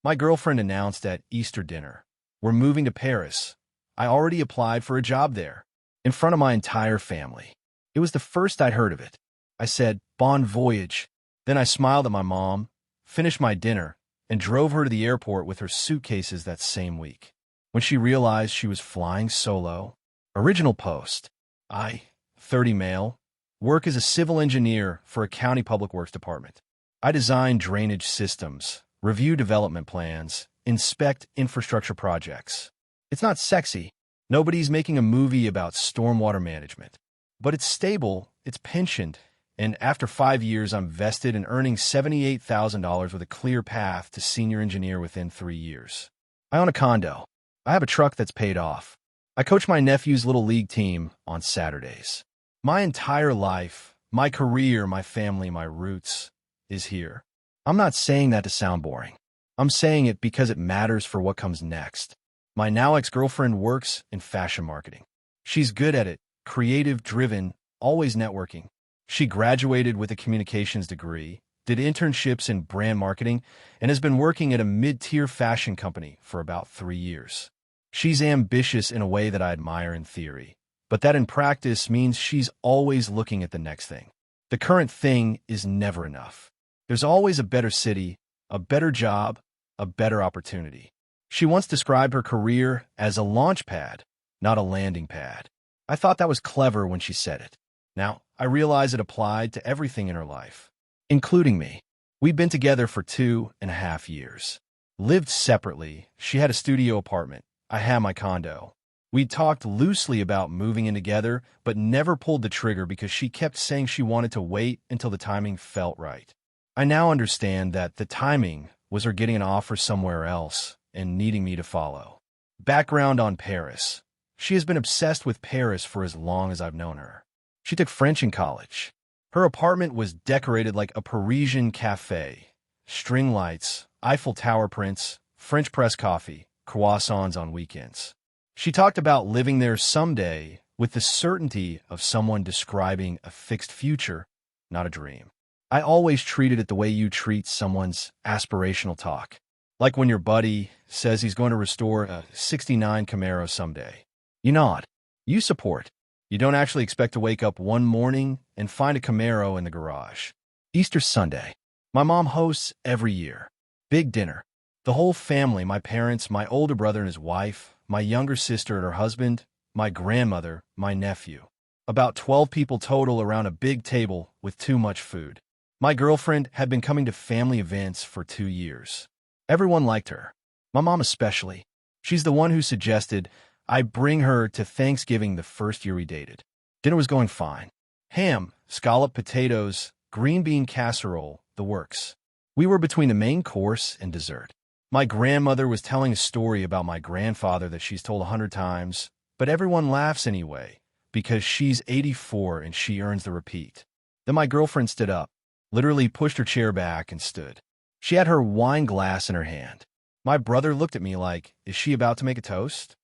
My girlfriend announced at Easter dinner, "We're moving to Paris. I already applied for a job there." In front of my entire family. It was the first I'd heard of it. I said, "Bon voyage." Then I smiled at my mom, finished my dinner, and drove her to the airport with her suitcases that same week. When she realized she was flying solo, original post, I, 30 male, work as a civil engineer for a county public works department. I design drainage systems, review development plans, inspect infrastructure projects. It's not sexy. Nobody's making a movie about stormwater management. But it's stable, it's pensioned, and after 5 years, I'm vested in earning $78,000 with a clear path to senior engineer within 3 years. I own a condo. I have a truck that's paid off. I coach my nephew's little league team on Saturdays. My entire life, my career, my family, my roots is here. I'm not saying that to sound boring. I'm saying it because it matters for what comes next. My now ex-girlfriend works in fashion marketing. She's good at it, creative, driven, always networking. She graduated with a communications degree, did internships in brand marketing, and has been working at a mid-tier fashion company for about 3 years. She's ambitious in a way that I admire in theory, but that in practice means she's always looking at the next thing. The current thing is never enough. There's always a better city, a better job, a better opportunity. She once described her career as a launch pad, not a landing pad. I thought that was clever when she said it. Now, I realize it applied to everything in her life, including me. We've been together for 2.5 years. Lived separately. She had a studio apartment. I had my condo. We talked loosely about moving in together, but never pulled the trigger because she kept saying she wanted to wait until the timing felt right. I now understand that the timing was her getting an offer somewhere else and needing me to follow. Background on Paris. She has been obsessed with Paris for as long as I've known her. She took French in college. Her apartment was decorated like a Parisian cafe. String lights, Eiffel Tower prints, French press coffee, croissants on weekends. She talked about living there someday with the certainty of someone describing a fixed future, not a dream. I always treated it the way you treat someone's aspirational talk. Like when your buddy says he's going to restore a '69 Camaro someday. You nod. You support. You don't actually expect to wake up one morning and find a Camaro in the garage. Easter Sunday. My mom hosts every year. Big dinner. The whole family, my parents, my older brother and his wife, my younger sister and her husband, my grandmother, my nephew. About 12 people total around a big table with too much food. My girlfriend had been coming to family events for 2 years. Everyone liked her. My mom especially. She's the one who suggested I bring her to Thanksgiving the first year we dated. Dinner was going fine. Ham, scalloped potatoes, green bean casserole, the works. We were between the main course and dessert. My grandmother was telling a story about my grandfather that she's told 100 times, but everyone laughs anyway, because she's 84 and she earns the repeat. Then my girlfriend stood up, literally pushed her chair back and stood. She had her wine glass in her hand. My brother looked at me like, is she about to make a toast?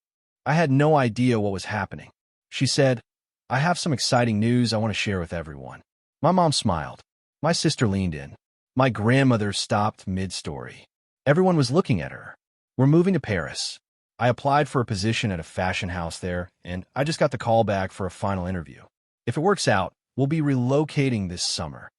I had no idea what was happening. She said, I have some exciting news I want to share with everyone. My mom smiled. My sister leaned in. My grandmother stopped mid-story. Everyone was looking at her. We're moving to Paris. I applied for a position at a fashion house there, and I just got the call back for a final interview. If it works out, we'll be relocating this summer.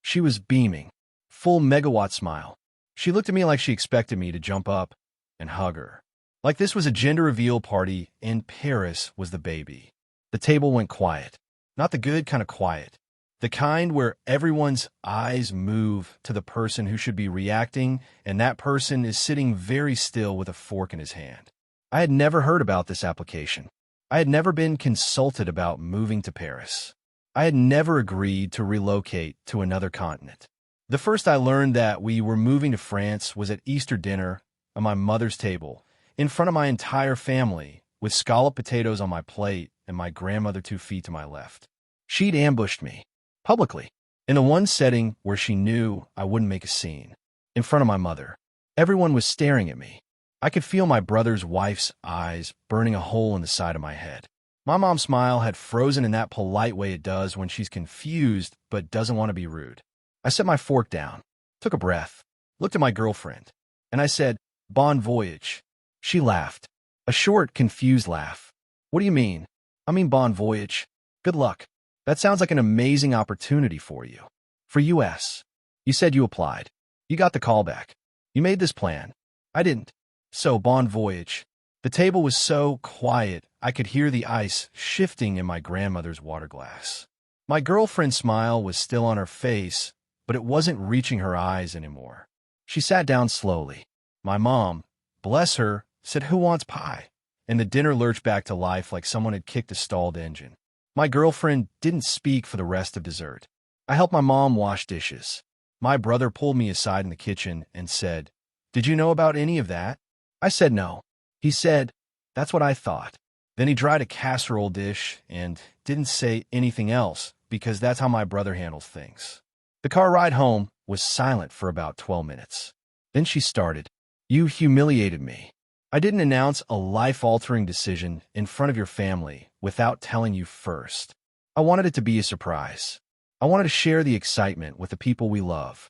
She was beaming. Full megawatt smile. She looked at me like she expected me to jump up and hug her. Like this was a gender reveal party and Paris was the baby. The table went quiet. Not the good kind of quiet. The kind where everyone's eyes move to the person who should be reacting, and that person is sitting very still with a fork in his hand. I had never heard about this application. I had never been consulted about moving to Paris. I had never agreed to relocate to another continent. The first I learned that we were moving to France was at Easter dinner on my mother's table, in front of my entire family, with scalloped potatoes on my plate and my grandmother 2 feet to my left. She'd ambushed me, publicly, in the one setting where she knew I wouldn't make a scene, in front of my mother. Everyone was staring at me. I could feel my brother's wife's eyes burning a hole in the side of my head. My mom's smile had frozen in that polite way it does when she's confused but doesn't want to be rude. I set my fork down, took a breath, looked at my girlfriend. And I said, Bon voyage. She laughed. A short, confused laugh. What do you mean? I mean bon voyage. Good luck. That sounds like an amazing opportunity for you. For US. You said you applied. You got the call back. You made this plan. I didn't. So, bon voyage. The table was so quiet, I could hear the ice shifting in my grandmother's water glass. My girlfriend's smile was still on her face, but it wasn't reaching her eyes anymore. She sat down slowly. My mom, bless her, said, "Who wants pie?" And the dinner lurched back to life like someone had kicked a stalled engine. My girlfriend didn't speak for the rest of dessert. I helped my mom wash dishes. My brother pulled me aside in the kitchen and said, "Did you know about any of that?" I said no. He said, "That's what I thought." Then he dried a casserole dish and didn't say anything else because that's how my brother handles things. The car ride home was silent for about 12 minutes. Then she started, "You humiliated me. I didn't announce a life-altering decision in front of your family without telling you first. I wanted it to be a surprise. I wanted to share the excitement with the people we love.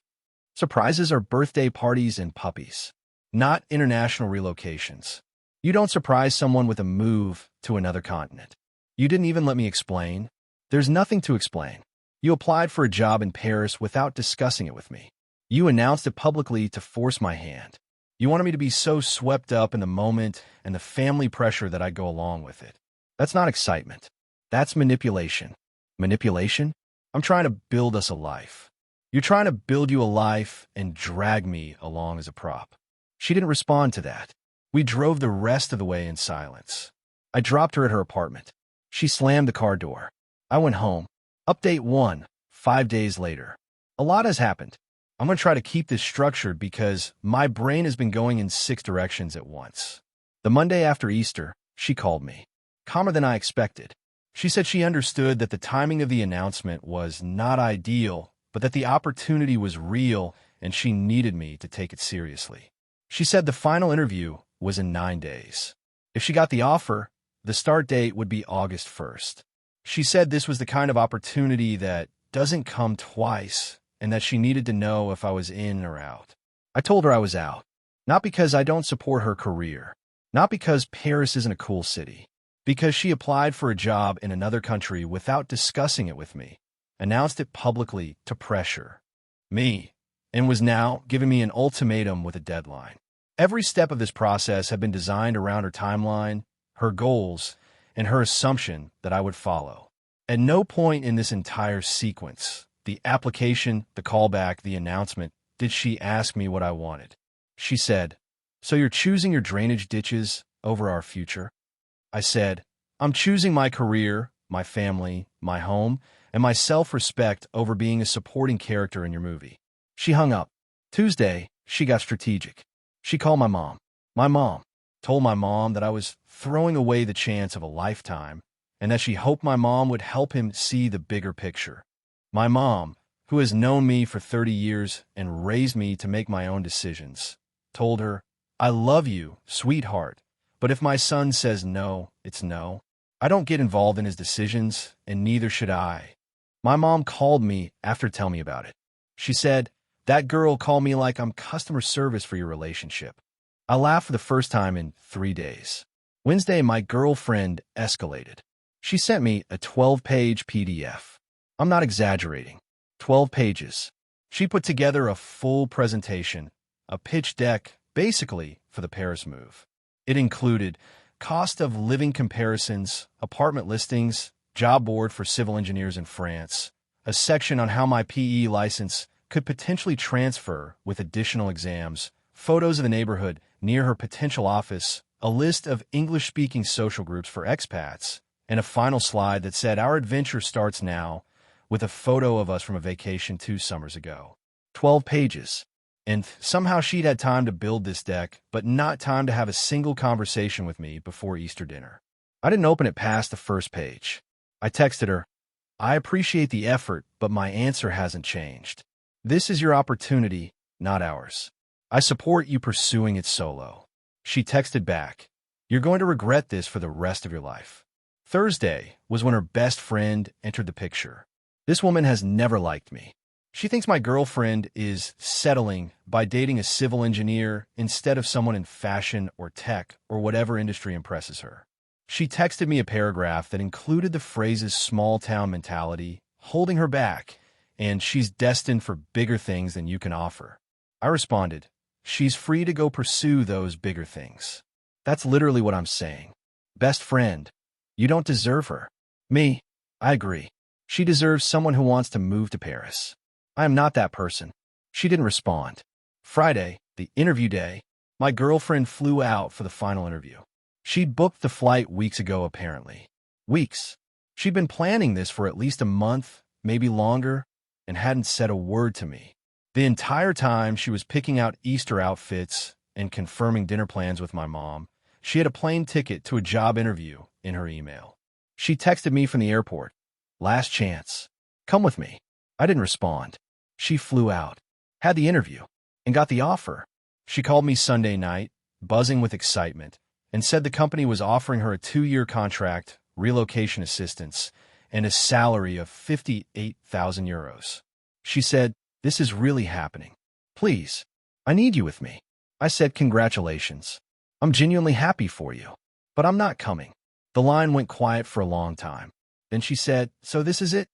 Surprises are birthday parties and puppies, not international relocations. You don't surprise someone with a move to another continent. You didn't even let me explain. There's nothing to explain. You applied for a job in Paris without discussing it with me. You announced it publicly to force my hand. You wanted me to be so swept up in the moment and the family pressure that I'd go along with it. That's not excitement. That's manipulation." Manipulation? I'm trying to build us a life. You're trying to build you a life and drag me along as a prop. She didn't respond to that. We drove the rest of the way in silence. I dropped her at her apartment. She slammed the car door. I went home. Update 1, 5 days later. A lot has happened. I'm going to try to keep this structured because my brain has been going in 6 directions at once. The Monday after Easter, she called me. Calmer than I expected. She said she understood that the timing of the announcement was not ideal, but that the opportunity was real and she needed me to take it seriously. She said the final interview was in 9 days. If she got the offer, the start date would be August 1st. She said this was the kind of opportunity that doesn't come twice and that she needed to know if I was in or out. I told her I was out, not because I don't support her career, not because Paris isn't a cool city, because she applied for a job in another country without discussing it with me, announced it publicly to pressure me, and was now giving me an ultimatum with a deadline. Every step of this process had been designed around her timeline, her goals, and her assumption that I would follow. At no point in this entire sequence, the application, the callback, the announcement, did she ask me what I wanted. She said, "So you're choosing your drainage ditches over our future?" I said, "I'm choosing my career, my family, my home, and my self-respect over being a supporting character in your movie." She hung up. Tuesday, she got strategic. She called my mom. My mom told my mom that I was throwing away the chance of a lifetime and that she hoped my mom would help him see the bigger picture. My mom, who has known me for 30 years and raised me to make my own decisions, told her, "I love you, sweetheart, but if my son says no, it's no. I don't get involved in his decisions, and neither should I." My mom called me after telling me about it. She said, "That girl called me like I'm customer service for your relationship." I laughed for the first time in 3 days. Wednesday, my girlfriend escalated. She sent me a 12-page PDF. I'm not exaggerating. 12 pages. She put together a full presentation, a pitch deck, basically, for the Paris move. It included cost of living comparisons, apartment listings, job board for civil engineers in France, a section on how my PE license could potentially transfer with additional exams, photos of the neighborhood near her potential office, a list of English-speaking social groups for expats, and a final slide that said, "Our adventure starts now," with a photo of us from a vacation 2 summers ago. 12 pages. And somehow she'd had time to build this deck, but not time to have a single conversation with me before Easter dinner. I didn't open it past the first page. I texted her, "I appreciate the effort, but my answer hasn't changed. This is your opportunity, not ours. I support you pursuing it solo." She texted back, "You're going to regret this for the rest of your life." Thursday was when her best friend entered the picture. This woman has never liked me. She thinks my girlfriend is settling by dating a civil engineer instead of someone in fashion or tech or whatever industry impresses her. She texted me a paragraph that included the phrases small town mentality, holding her back, and she's destined for bigger things than you can offer. I responded, she's free to go pursue those bigger things. That's literally what I'm saying. Best friend, you don't deserve her. Me, I agree. She deserves someone who wants to move to Paris. I am not that person. She didn't respond. Friday, the interview day, my girlfriend flew out for the final interview. She'd booked the flight weeks ago, apparently. Weeks. She'd been planning this for at least a month, maybe longer, and hadn't said a word to me. The entire time she was picking out Easter outfits and confirming dinner plans with my mom, she had a plane ticket to a job interview in her email. She texted me from the airport. Last chance. Come with me. I didn't respond. She flew out, had the interview, and got the offer. She called me Sunday night, buzzing with excitement, and said the company was offering her a 2-year contract, relocation assistance, and a salary of 58,000 euros. She said, "This is really happening. Please, I need you with me." I said, "Congratulations. I'm genuinely happy for you, but I'm not coming." The line went quiet for a long time. Then she said, "So this is it?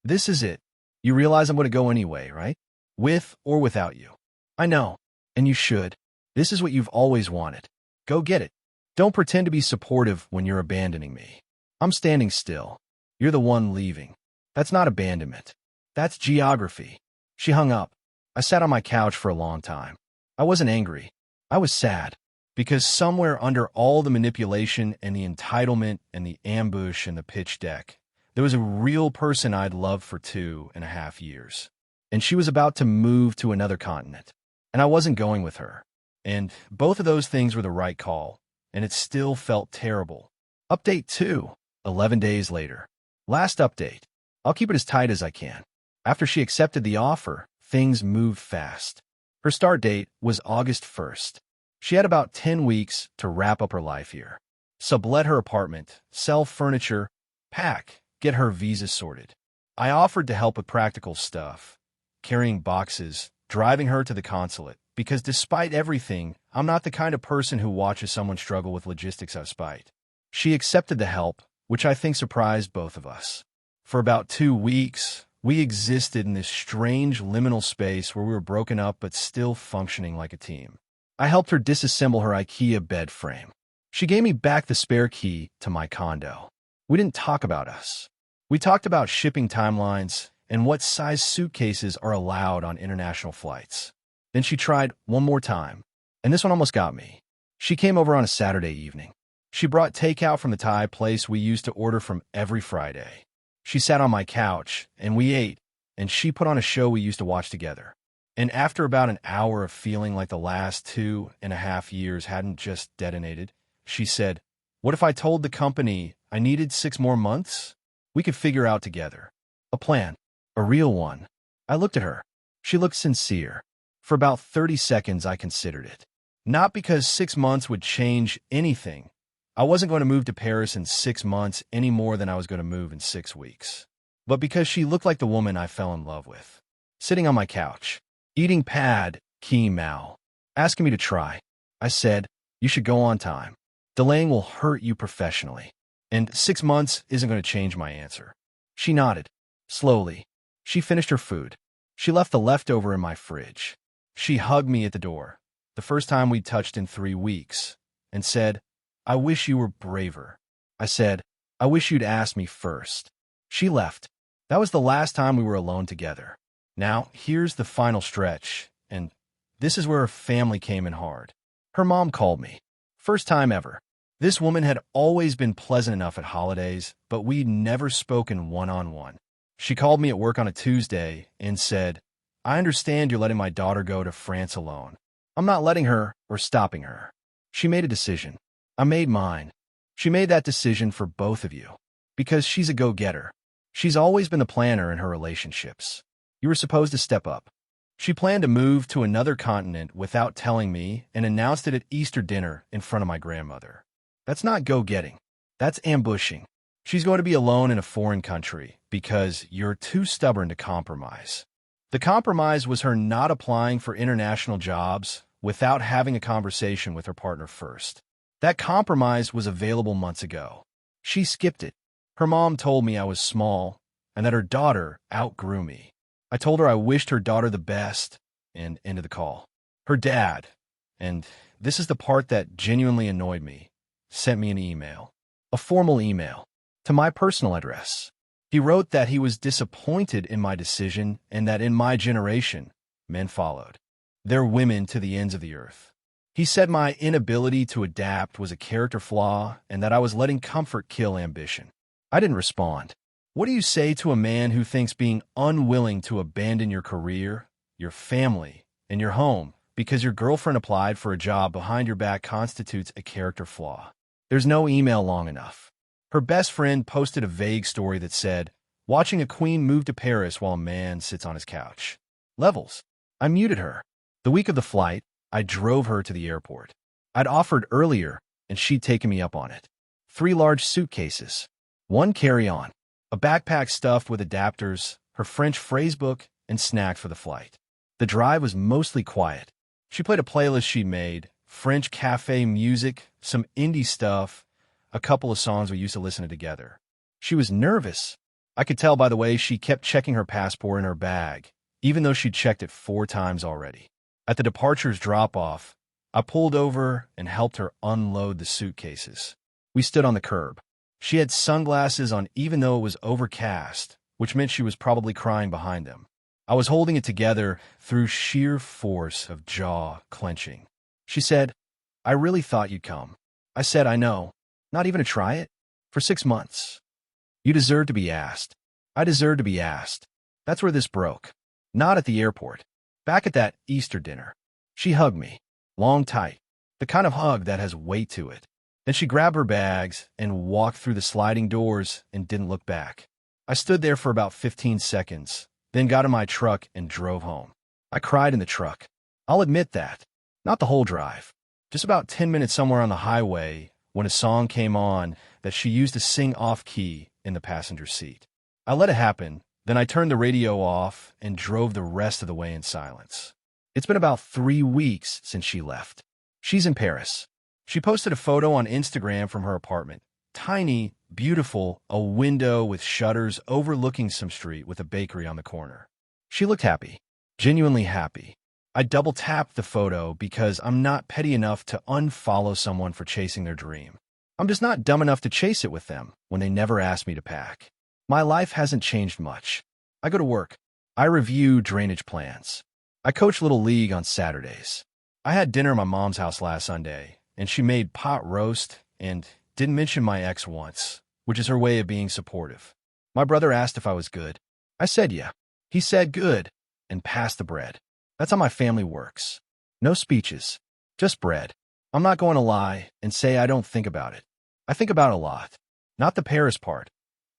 This is it. You realize I'm going to go anyway, right? With or without you." I know, and you should. This is what you've always wanted. Go get it. Don't pretend to be supportive when you're abandoning me. I'm standing still. You're the one leaving. That's not abandonment. That's geography. She hung up. I sat on my couch for a long time. I wasn't angry. I was sad. Because somewhere under all the manipulation and the entitlement and the ambush and the pitch deck, there was a real person I'd loved for 2.5 years. And she was about to move to another continent. And I wasn't going with her. And both of those things were the right call. And it still felt terrible. Update 2, 11 days later. Last update. I'll keep it as tight as I can. After she accepted the offer, things moved fast. Her start date was August 1st. She had about 10 weeks to wrap up her life here. Sublet her apartment, sell furniture, pack, get her visa sorted. I offered to help with practical stuff, carrying boxes, driving her to the consulate, because despite everything, I'm not the kind of person who watches someone struggle with logistics out of spite. She accepted the help, which I think surprised both of us. For about 2 weeks, we existed in this strange liminal space where we were broken up but still functioning like a team. I helped her disassemble her IKEA bed frame. She gave me back the spare key to my condo. We didn't talk about us. We talked about shipping timelines and what size suitcases are allowed on international flights. Then she tried one more time, and this one almost got me. She came over on a Saturday evening. She brought takeout from the Thai place we used to order from every Friday. She sat on my couch, and we ate, and she put on a show we used to watch together. And after about an hour of feeling like the last 2.5 years hadn't just detonated, she said, "What if I told the company I needed 6 more months? We could figure out together. A plan. A real one." I looked at her. She looked sincere. For about 30 seconds, I considered it. Not because 6 months would change anything. I wasn't going to move to Paris in 6 months any more than I was going to move in 6 weeks. But because she looked like the woman I fell in love with. Sitting on my couch, eating pad ki mao, asking me to try. I said, "You should go on time. Delaying will hurt you professionally. And 6 months isn't going to change my answer." She nodded. Slowly. She finished her food. She left the leftover in my fridge. She hugged me at the door, the first time we'd touched in 3 weeks, and said, "I wish you were braver." I said, "I wish you'd asked me first." She left. That was the last time we were alone together. Now, here's the final stretch, and this is where her family came in hard. Her mom called me. First time ever. This woman had always been pleasant enough at holidays, but we'd never spoken one-on-one. She called me at work on a Tuesday and said, "I understand you're letting my daughter go to France alone. I'm not letting her or stopping her." She made a decision. I made mine. She made that decision for both of you. Because she's a go-getter. She's always been the planner in her relationships. You were supposed to step up. She planned to move to another continent without telling me and announced it at Easter dinner in front of my grandmother. That's not go-getting. That's ambushing. She's going to be alone in a foreign country because you're too stubborn to compromise. The compromise was her not applying for international jobs without having a conversation with her partner first. That compromise was available months ago. She skipped it. Her mom told me I was small and that her daughter outgrew me. I told her I wished her daughter the best, and ended the call. Her dad, and this is the part that genuinely annoyed me, sent me an email. A formal email. To my personal address. He wrote that he was disappointed in my decision and that in my generation, men followed their women to the ends of the earth. He said my inability to adapt was a character flaw and that I was letting comfort kill ambition. I didn't respond. What do you say to a man who thinks being unwilling to abandon your career, your family, and your home because your girlfriend applied for a job behind your back constitutes a character flaw? There's no email long enough. Her best friend posted a vague story that said, watching a queen move to Paris while a man sits on his couch. Levels. I muted her. The week of the flight, I drove her to the airport. I'd offered earlier, and she'd taken me up on it. 3 large suitcases. 1 carry-on. A backpack stuffed with adapters, her French phrasebook, and snacks for the flight. The drive was mostly quiet. She played a playlist she'd made, French cafe music, some indie stuff, a couple of songs we used to listen to together. She was nervous. I could tell by the way she kept checking her passport in her bag, even though she'd checked it 4 times already. At the departure's drop-off, I pulled over and helped her unload the suitcases. We stood on the curb. She had sunglasses on even though it was overcast, which meant she was probably crying behind them. I was holding it together through sheer force of jaw clenching. She said, I really thought you'd come. I said, I know. Not even to try it? For 6 months. You deserve to be asked. I deserve to be asked. That's where this broke. Not at the airport. Back at that Easter dinner. She hugged me. Long, tight. The kind of hug that has weight to it. Then she grabbed her bags and walked through the sliding doors and didn't look back. I stood there for about 15 seconds, then got in my truck and drove home. I cried in the truck. I'll admit that. Not the whole drive. Just about 10 minutes somewhere on the highway when a song came on that she used to sing off-key in the passenger seat. I let it happen, then I turned the radio off and drove the rest of the way in silence. It's been about 3 weeks since she left. She's in Paris. She posted a photo on Instagram from her apartment. Tiny, beautiful, a window with shutters overlooking some street with a bakery on the corner. She looked happy. Genuinely happy. I double-tapped the photo because I'm not petty enough to unfollow someone for chasing their dream. I'm just not dumb enough to chase it with them when they never asked me to pack. My life hasn't changed much. I go to work. I review drainage plans. I coach Little League on Saturdays. I had dinner at my mom's house last Sunday, and she made pot roast and didn't mention my ex once, which is her way of being supportive. My brother asked if I was good. I said yeah. He said good, and passed the bread. That's how my family works. No speeches, just bread. I'm not going to lie and say I don't think about it. I think about it a lot. Not the Paris part.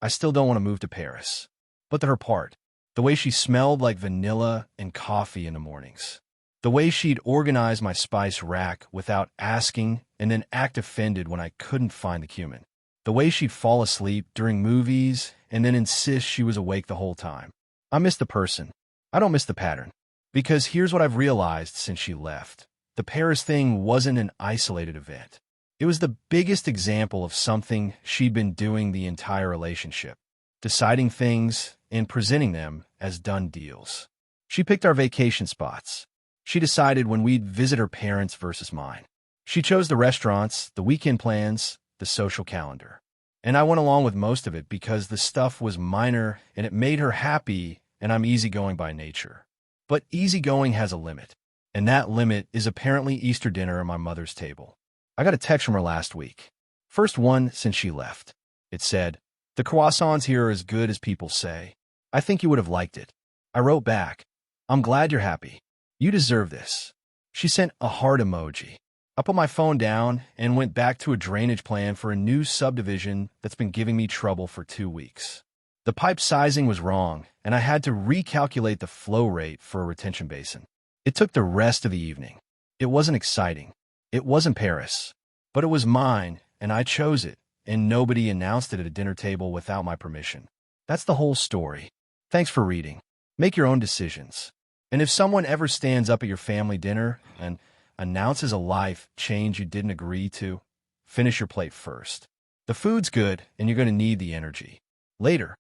I still don't want to move to Paris. But her part. The way she smelled like vanilla and coffee in the mornings. The way she'd organize my spice rack without asking and then act offended when I couldn't find the cumin. The way she'd fall asleep during movies and then insist she was awake the whole time. I miss the person. I don't miss the pattern. Because here's what I've realized since she left. The Paris thing wasn't an isolated event. It was the biggest example of something she'd been doing the entire relationship. Deciding things and presenting them as done deals. She picked our vacation spots. She decided when we'd visit her parents versus mine. She chose the restaurants, the weekend plans, the social calendar. And I went along with most of it because the stuff was minor and it made her happy, and I'm easygoing by nature. But easygoing has a limit, and that limit is apparently Easter dinner at my mother's table. I got a text from her last week. First one since she left. It said, "The croissants here are as good as people say. I think you would have liked it." I wrote back, "I'm glad you're happy. You deserve this." She sent a heart emoji. I put my phone down and went back to a drainage plan for a new subdivision that's been giving me trouble for 2 weeks. The pipe sizing was wrong, and I had to recalculate the flow rate for a retention basin. It took the rest of the evening. It wasn't exciting. It wasn't Paris. But it was mine, and I chose it, and nobody announced it at a dinner table without my permission. That's the whole story. Thanks for reading. Make your own decisions. And if someone ever stands up at your family dinner and announces a life change you didn't agree to, finish your plate first. The food's good, and you're going to need the energy later.